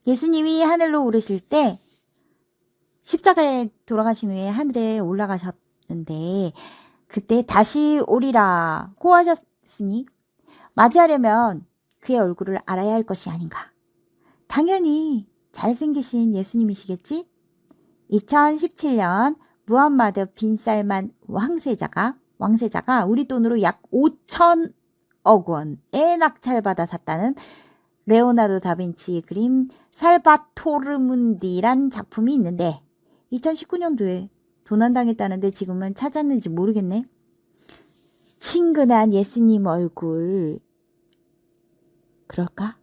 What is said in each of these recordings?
예수님이 하늘로 오르실 때 십자가에 돌아가신 후에 하늘에 올라가셨는데 그때 다시 오리라 고하셨으니 맞이하려면 그의 얼굴을 알아야 할 것이 아닌가. 당연히 잘생기신 예수님이시겠지? 2017년 무함마드 빈 살만 왕세자가 우리 돈으로 약 5천억 원에 낙찰받아 샀다는 레오나르도 다빈치의 그림 살바토르 문디란 작품이 있는데 2019년도에 도난당했다는데 지금은 찾았는지 모르겠네. 친근한 예수님 얼굴 그럴까?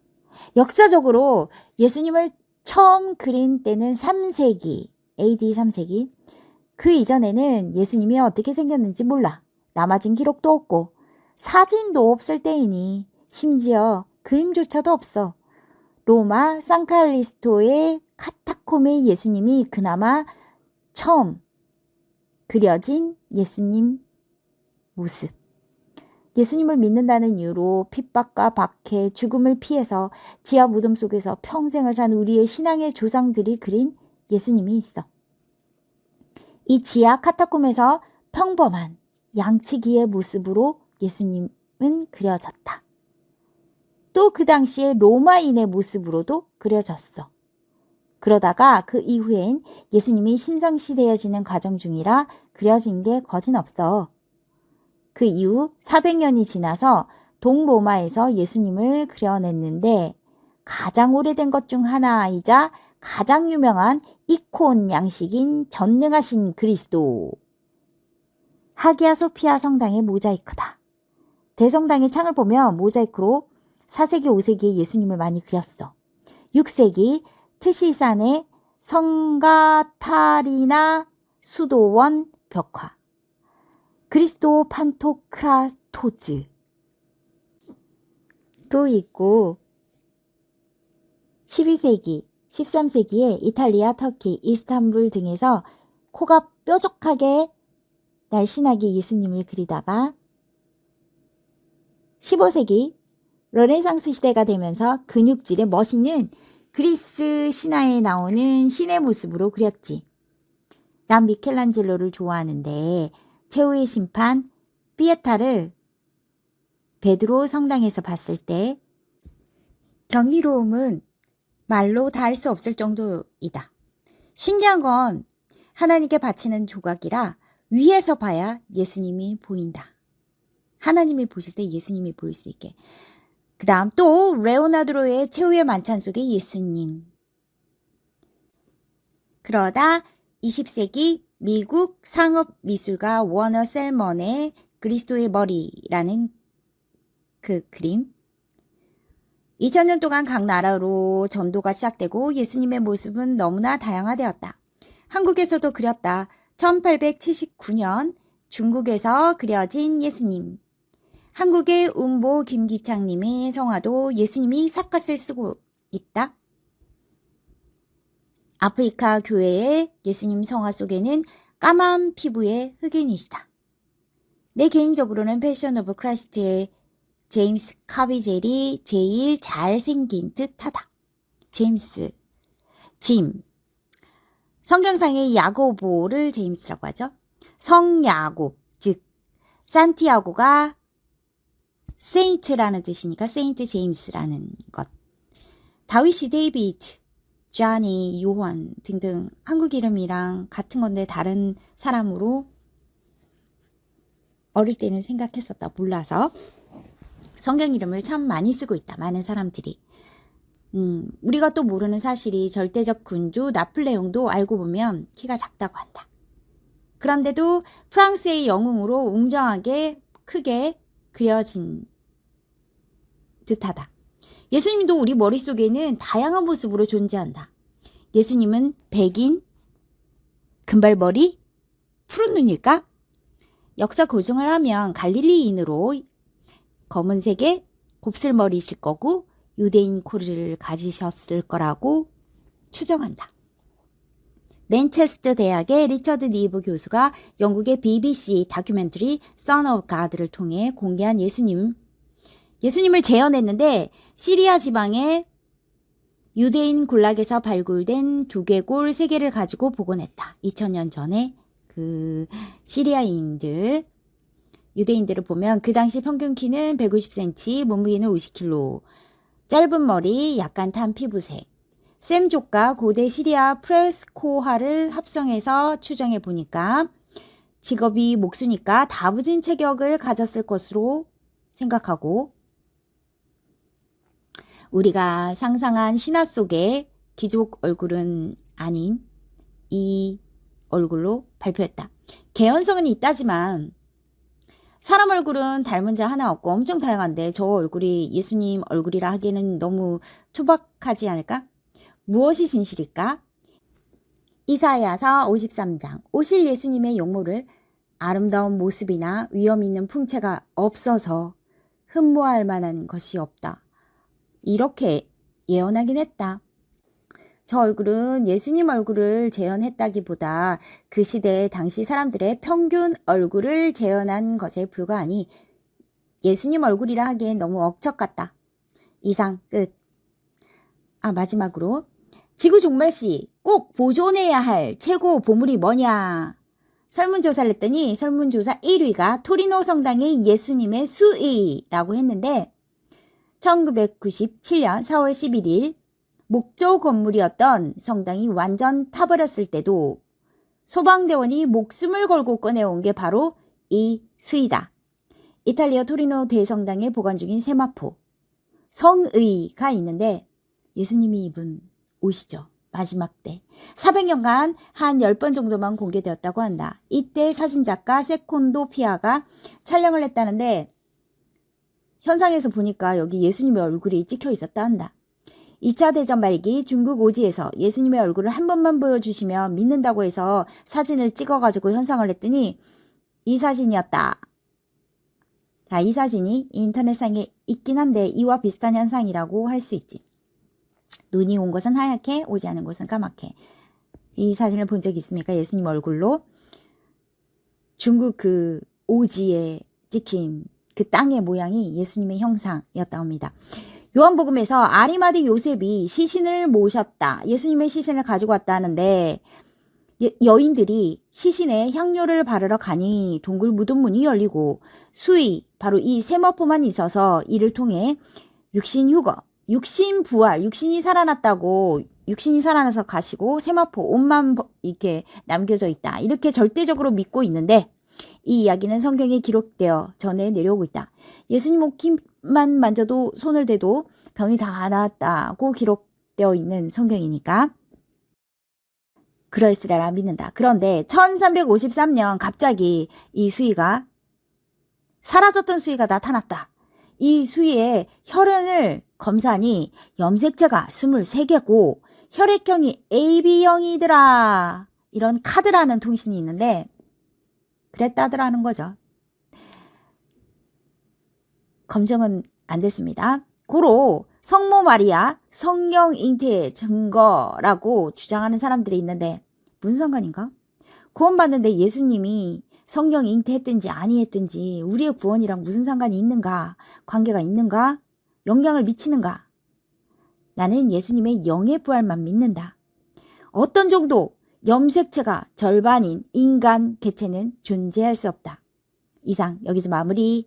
역사적으로 예수님을 처음 그린 때는 3세기 AD 3세기. 그 이전에는 예수님이 어떻게 생겼는지 몰라. 남아진 기록도 없고 사진도 없을 때이니 심지어 그림조차도 없어. 로마 산칼리스토의 카타콤의 예수님이 그나마 처음 그려진 예수님 모습. 예수님을 믿는다는 이유로 핍박과 박해, 죽음을 피해서 지하 무덤 속에서 평생을 산 우리의 신앙의 조상들이 그린 예수님이 있어. 이 지하 카타콤에서 평범한 양치기의 모습으로 예수님은 그려졌다. 또 그 당시에 로마인의 모습으로도 그려졌어. 그러다가 그 이후엔 예수님이 신성시되어지는 과정 중이라 그려진 게 거진없어. 그 이후 400년이 지나서 동로마에서 예수님을 그려냈는데 가장 오래된 것 중 하나이자 가장 유명한 이콘 양식인 전능하신 그리스도. 하기야 소피아 성당의 모자이크다. 대성당의 창을 보면 모자이크로 4세기, 5세기에 예수님을 많이 그렸어. 6세기 트시산의 성가타리나 수도원 벽화. 그리스도 판토크라토즈 도 있고 12세기, 13세기에 이탈리아, 터키, 이스탄불 등에서 코가 뾰족하게 날씬하게 예수님을 그리다가 15세기 르네상스 시대가 되면서 근육질의 멋있는 그리스 신화에 나오는 신의 모습으로 그렸지. 난 미켈란젤로를 좋아하는데 최후의 심판 피에타를 베드로 성당에서 봤을 때 경이로움은 말로 다 할 수 없을 정도이다. 신기한 건 하나님께 바치는 조각이라 위에서 봐야 예수님이 보인다. 하나님이 보실 때 예수님이 보일 수 있게. 그 다음 또 레오나르도의 최후의 만찬 속의 예수님. 그러다 20세기 미국 상업미술가 워너 셀먼의 그리스도의 머리라는 그 그림. 2000년 동안 각 나라로 전도가 시작되고 예수님의 모습은 너무나 다양화되었다. 한국에서도 그렸다. 1879년 중국에서 그려진 예수님. 한국의 운보 김기창님의 성화도 예수님이 삿갓을 쓰고 있다. 아프리카 교회의 예수님 성화 속에는 까만 피부의 흑인이시다. 내 개인적으로는 패션 오브 크라이스트의 제임스 카비젤이 제일 잘생긴 듯하다. 짐. 성경상의 야고보를 제임스라고 하죠. 성야곱, 즉 산티아고가 세인트라는 뜻이니까 세인트 제임스라는 것. 다윗이 데이비드, 쟈니, 요한 등등 한국 이름이랑 같은 건데 다른 사람으로 어릴 때는 생각했었다. 몰라서. 성경 이름을 참 많이 쓰고 있다. 많은 사람들이. 우리가 또 모르는 사실이 절대적 군주 나폴레옹도 알고 보면 키가 작다고 한다. 그런데도 프랑스의 영웅으로 웅장하게 크게 그려진 듯하다. 예수님도 우리 머릿속에는 다양한 모습으로 존재한다. 예수님은 백인, 금발머리, 푸른 눈일까? 역사 고증을 하면 갈릴리인으로 검은색의 곱슬머리이실 거고 유대인 코를 가지셨을 거라고 추정한다. 맨체스터 대학의 리처드 니브 교수가 영국의 BBC 다큐멘터리 Son of God를 통해 공개한 예수님을 재현했는데 시리아 지방의 유대인 군락에서 발굴된 두개골 3개를 가지고 복원했다. 2000년 전에 그 시리아인들, 유대인들을 보면 그 당시 평균 키는 150cm, 몸무게는 50kg, 짧은 머리, 약간 탄 피부색. 샘족과 고대 시리아 프레스코화를 합성해서 추정해 보니까 직업이 목수니까 다부진 체격을 가졌을 것으로 생각하고, 우리가 상상한 신화 속의 귀족 얼굴은 아닌 이 얼굴로 발표했다. 개연성은 있다지만 사람 얼굴은 닮은 자 하나 없고 엄청 다양한데 저 얼굴이 예수님 얼굴이라 하기에는 너무 투박하지 않을까? 무엇이 진실일까? 이사야서 53장. 오실 예수님의 용모를 아름다운 모습이나 위엄 있는 풍채가 없어서 흠모할 만한 것이 없다. 이렇게 예언하긴 했다. 저 얼굴은 예수님 얼굴을 재현했다기보다 그 시대 당시 사람들의 평균 얼굴을 재현한 것에 불과하니 예수님 얼굴이라 하기엔 너무 억척 같다. 이상 끝. 마지막으로 지구 종말시 꼭 보존해야 할 최고 보물이 뭐냐? 설문조사를 했더니 설문조사 1위가 토리노 성당의 예수님의 수의라고 했는데 1997년 4월 11일 목조 건물이었던 성당이 완전 타버렸을 때도 소방대원이 목숨을 걸고 꺼내온 게 바로 이 수이다. 이탈리아 토리노 대성당에 보관 중인 세마포 성의가 있는데 예수님이 입은 옷이죠. 마지막 때 400년간 한 10번 정도만 공개되었다고 한다. 이때 사진작가 세콘도 피아가 촬영을 했다는데 현상에서 보니까 여기 예수님의 얼굴이 찍혀 있었다 한다. 2차 대전 말기 중국 오지에서 예수님의 얼굴을 한 번만 보여주시면 믿는다고 해서 사진을 찍어가지고 현상을 했더니 이 사진이었다. 자, 이 사진이 인터넷상에 있긴 한데 이와 비슷한 현상이라고 할 수 있지. 눈이 온 것은 하얗게, 오지 않은 것은 까맣게. 이 사진을 본 적이 있습니까? 예수님 얼굴로 중국 그 오지에 찍힌 그 땅의 모양이 예수님의 형상이었다고 합니다. 요한복음에서 아리마대 요셉이 시신을 모셨다. 예수님의 시신을 가지고 왔다 하는데 여인들이 시신에 향료를 바르러 가니 동굴 무덤 문이 열리고 수의, 바로 이 세마포만 있어서 이를 통해 육신 휴거, 육신 부활, 육신이 살아났다고, 육신이 살아나서 가시고 세마포 옷만 이렇게 남겨져 있다. 이렇게 절대적으로 믿고 있는데 이 이야기는 성경에 기록되어 전해 내려오고 있다. 예수님 옷깃만 만져도 손을 대도 병이 다 나았다고 기록되어 있는 성경이니까 그럴쓰라라 믿는다. 그런데 1353년 갑자기 이 수의가, 사라졌던 수의가 나타났다. 이 수의의 혈흔을 검사하니 염색체가 23개고 혈액형이 AB형이더라. 이런 카드라는 통신이 있는데 그랬다더라는 거죠. 검증은 안 됐습니다. 고로 성모 마리아 성령 잉태의 증거라고 주장하는 사람들이 있는데 무슨 상관인가? 구원받는데 예수님이 성령 잉태했든지 아니했든지 우리의 구원이랑 무슨 상관이 있는가? 관계가 있는가? 영향을 미치는가? 나는 예수님의 영의 부활만 믿는다. 어떤 정도 염색체가 절반인 인간 개체는 존재할 수 없다. 이상 여기서 마무리.